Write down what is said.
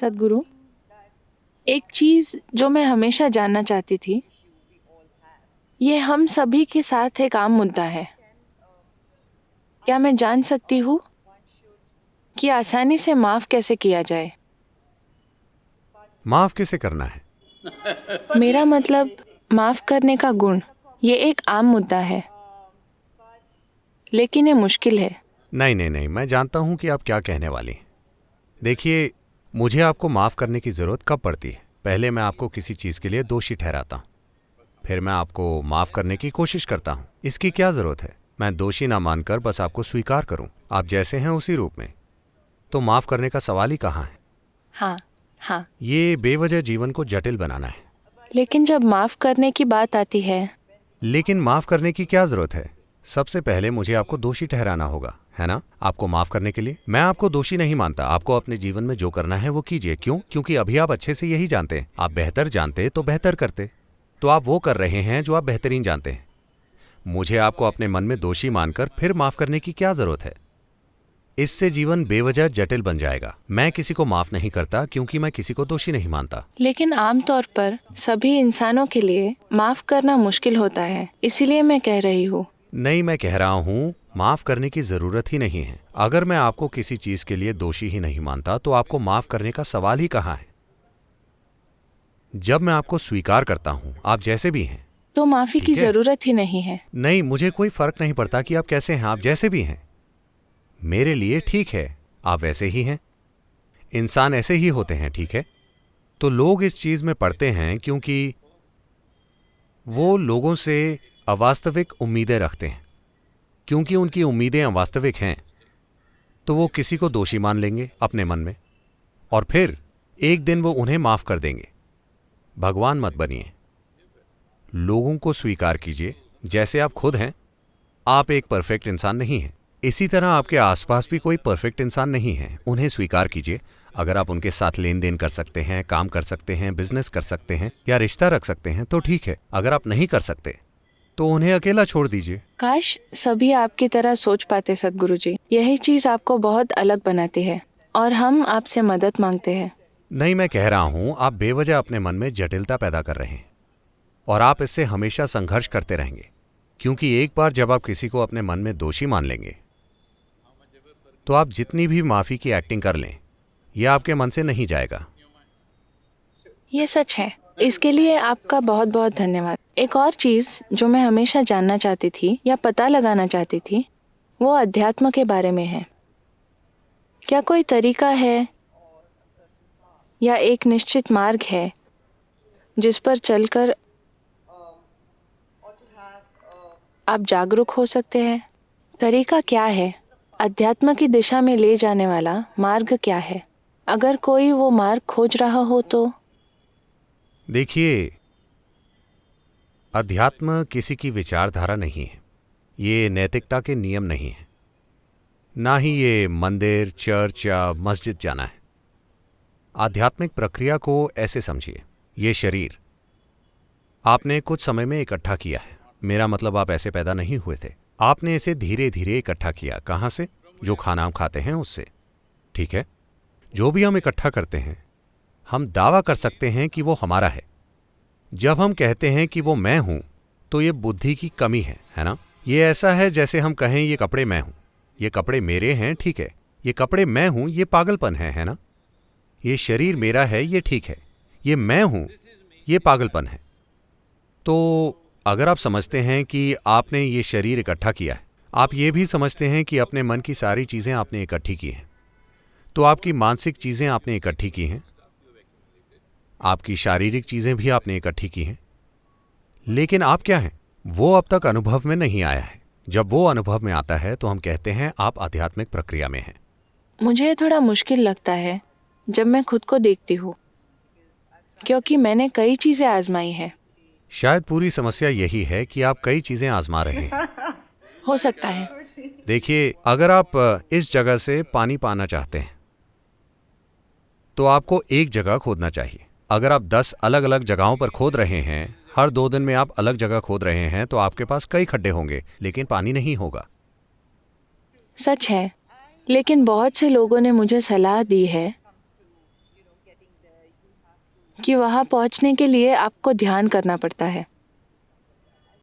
सद्गुरु, एक चीज़ जो मैं हमेशा जानना चाहती थी, ये हम सभी के साथ एक आम मुद्दा है। क्या मैं जान सकती हूँ कि आसानी से माफ़ कैसे किया जाए? माफ कैसे करना है? मेरा मतलब माफ़ करने का गुण। ये एक आम मुद्दा है, लेकिन ये मुश्किल है। नहीं नहीं नहीं, मैं जानता हूं कि आप क्या कहने वाली हैं। देखिए, मुझे आपको माफ करने की जरूरत कब पड़ती है? पहले मैं आपको किसी चीज के लिए दोषी ठहराता हूं, फिर मैं आपको माफ करने की कोशिश करता हूं। इसकी क्या जरूरत है? मैं दोषी ना मानकर बस आपको स्वीकार करूं, आप जैसे हैं उसी रूप में। तो माफ करने का सवाल ही कहाँ है? हाँ, हाँ। ये बेवजह जीवन को जटिल बनाना है। लेकिन जब माफ़ करने की बात आती है, लेकिन माफ करने की क्या जरूरत है? सबसे पहले मुझे आपको दोषी ठहराना होगा, है ना? आपको माफ करने के लिए मैं आपको दोषी नहीं मानता। आपको अपने जीवन में जो करना है वो कीजिए। क्यों? क्योंकि अभी आप अच्छे से यही जानते हैं। आप बेहतर जानते तो बेहतर करते। तो आप वो कर रहे हैं जो आप बेहतरीन जानते हैं। मुझे आपको अपने मन में दोषी मानकर फिर माफ करने की क्या जरूरत है? इससे जीवन बेवजह जटिल बन जाएगा। मैं किसी को माफ नहीं करता क्योंकि मैं किसी को दोषी नहीं मानता। लेकिन आमतौर पर सभी इंसानों के लिए माफ़ करना मुश्किल होता है, इसीलिए मैं कह रही हूँ। नहीं, मैं कह रहा हूं माफ करने की जरूरत ही नहीं है। अगर मैं आपको किसी चीज के लिए दोषी ही नहीं मानता तो आपको माफ करने का सवाल ही कहां है? जब मैं आपको स्वीकार करता हूं, आप जैसे भी हैं। तो माफ़ी की ठीक है? ज़रूरत ही नहीं है। नहीं, मुझे कोई फर्क नहीं पड़ता कि आप कैसे हैं। आप जैसे भी हैं मेरे लिए ठीक है। आप वैसे ही हैं। इंसान ऐसे ही होते हैं, ठीक है? तो लोग इस चीज में पड़ते हैं क्योंकि वो लोगों से अवास्तविक उम्मीदें रखते हैं। क्योंकि उनकी उम्मीदें अवास्तविक हैं तो वो किसी को दोषी मान लेंगे अपने मन में, और फिर एक दिन वो उन्हें माफ कर देंगे। भगवान मत बनिए। लोगों को स्वीकार कीजिए जैसे आप खुद हैं। आप एक परफेक्ट इंसान नहीं हैं। इसी तरह आपके आसपास भी कोई परफेक्ट इंसान नहीं है। उन्हें स्वीकार कीजिए। अगर आप उनके साथ लेन देन कर सकते हैं, काम कर सकते हैं, बिजनेस कर सकते हैं या रिश्ता रख सकते हैं तो ठीक है। अगर आप नहीं कर सकते तो उन्हें अकेला छोड़ दीजिए। काश सभी आपकी तरह सोच पाते सद्गुरु जी। यही चीज़ आपको बहुत अलग बनाती है और हम आपसे मदद मांगते हैं। नहीं, मैं कह रहा हूं आप बेवजह अपने मन में जटिलता पैदा कर रहे हैं और आप इससे हमेशा संघर्ष करते रहेंगे। क्योंकि एक बार जब आप किसी को अपने मन में दोषी मान लेंगे तो आप जितनी भी माफी की एक्टिंग कर लें, यह आपके मन से नहीं जाएगा। ये सच है। इसके लिए आपका बहुत बहुत धन्यवाद। एक और चीज़ जो मैं हमेशा जानना चाहती थी या पता लगाना चाहती थी, वो अध्यात्म के बारे में है। क्या कोई तरीका है या एक निश्चित मार्ग है जिस पर चलकर आप जागरूक हो सकते हैं? तरीका क्या है? अध्यात्म की दिशा में ले जाने वाला मार्ग क्या है? अगर कोई वो मार्ग खोज रहा हो तो? देखिए, अध्यात्म किसी की विचारधारा नहीं है। ये नैतिकता के नियम नहीं है। ना ही ये मंदिर, चर्च या मस्जिद जाना है। आध्यात्मिक प्रक्रिया को ऐसे समझिए। ये शरीर आपने कुछ समय में इकट्ठा किया है। मेरा मतलब आप ऐसे पैदा नहीं हुए थे। आपने इसे धीरे धीरे इकट्ठा किया। कहाँ से? जो खाना हम खाते हैं उससे। ठीक है? जो भी हम इकट्ठा करते हैं, हम दावा कर सकते हैं कि वो हमारा है। जब हम कहते हैं कि वो मैं हूं तो ये बुद्धि की कमी है ना? ये ऐसा है जैसे हम कहें ये कपड़े मैं हूं, ये कपड़े मेरे हैं, ठीक है? ये कपड़े मैं हूं, ये पागलपन है ना? ये शरीर मेरा है, ये ठीक है। ये मैं हूं, ये पागलपन है। तो अगर आप समझते हैं कि आपने ये शरीर इकट्ठा किया है, आप ये भी समझते हैं कि अपने मन की सारी चीजें आपने इकट्ठी की हैं, तो आपकी मानसिक चीजें आपने इकट्ठी की हैं, आपकी शारीरिक चीजें भी आपने इकट्ठी की हैं। लेकिन आप क्या हैं? वो अब तक अनुभव में नहीं आया है। जब वो अनुभव में आता है तो हम कहते हैं आप आध्यात्मिक प्रक्रिया में हैं। मुझे थोड़ा मुश्किल लगता है जब मैं खुद को देखती हूँ, क्योंकि मैंने कई चीज़ें आजमाई हैं। शायद पूरी समस्या यही है कि आप कई चीजें आजमा रहे हैं। हो सकता है। देखिए, अगर आप इस जगह से पानी पाना चाहते हैं तो आपको एक जगह खोदना चाहिए। अगर आप 10 अलग अलग जगहों पर खोद रहे हैं, हर 2 दिन में आप अलग जगह खोद रहे हैं, तो आपके पास कई खड्डे होंगे लेकिन पानी नहीं होगा। सच है, लेकिन बहुत से लोगों ने मुझे सलाह दी है कि वहाँ पहुँचने के लिए आपको ध्यान करना पड़ता है।